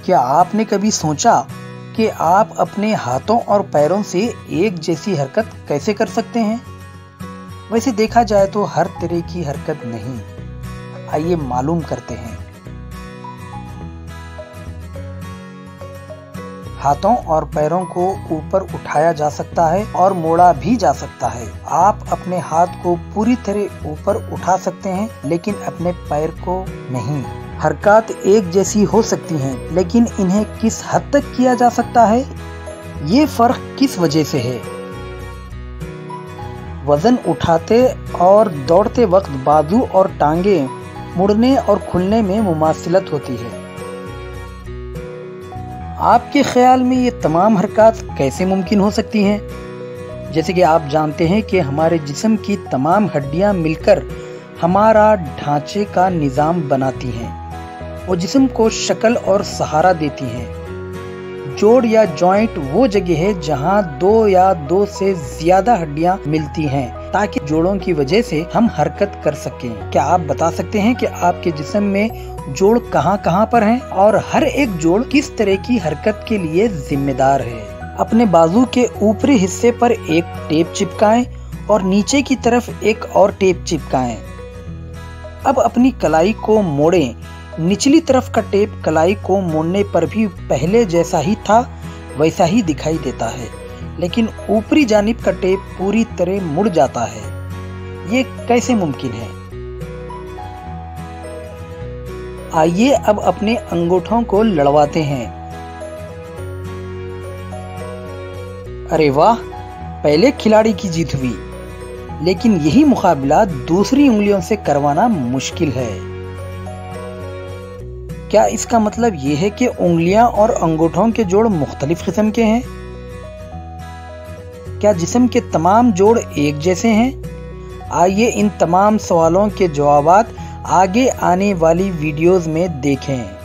क्या आपने कभी सोचा कि आप अपने हाथों और पैरों से एक जैसी हरकत कैसे कर सकते हैं? वैसे देखा जाए तो हर तरह की हरकत नहीं। आइए मालूम करते हैं। हाथों और पैरों को ऊपर उठाया जा सकता है और मोड़ा भी जा सकता है। आप अपने हाथ को पूरी तरह ऊपर उठा सकते हैं, लेकिन अपने पैर को नहीं। हरकत एक जैसी हो सकती हैं, लेकिन इन्हें किस हद तक किया जा सकता है, ये फर्क किस वजह से है? वजन उठाते और दौड़ते वक्त बाजू और टांगे मुड़ने और खुलने में मुमासिलत होती है। आपके ख्याल में ये तमाम हरकत कैसे मुमकिन हो सकती हैं? जैसे कि आप जानते हैं कि हमारे जिस्म की तमाम हड्डियां मिलकर हमारा ढांचे का निज़ाम बनाती हैं और जिस्म को शक्ल और सहारा देती हैं। जोड़ या जॉइंट वो जगह है जहां दो या दो से ज्यादा हड्डियां मिलती हैं ताकि जोड़ों की वजह से हम हरकत कर सकें। क्या आप बता सकते हैं कि आपके जिस्म में जोड़ कहां पर हैं और हर एक जोड़ किस तरह की हरकत के लिए जिम्मेदार है? अपने बाजू के ऊपरी हिस्से पर एक टेप चिपकाएं और नीचे की तरफ एक और टेप चिपकाएं। अब अपनी कलाई को मोड़ें। निचली तरफ का टेप कलाई को मोड़ने पर भी पहले जैसा ही था वैसा ही दिखाई देता है, लेकिन ऊपरी जानिब का टेप पूरी तरह मुड़ जाता है। ये कैसे मुमकिन है? आइए अब अपने अंगूठों को लड़वाते हैं। अरे वाह, पहले खिलाड़ी की जीत हुई, लेकिन यही मुकाबला दूसरी उंगलियों से करवाना मुश्किल है। क्या इसका मतलब ये है कि उंगलियां और अंगूठों के जोड़ मुख्तलिफ किस्म के हैं? क्या जिस्म के तमाम जोड़ एक जैसे हैं? आइए इन तमाम सवालों के जवाबात आगे आने वाली वीडियोस में देखें।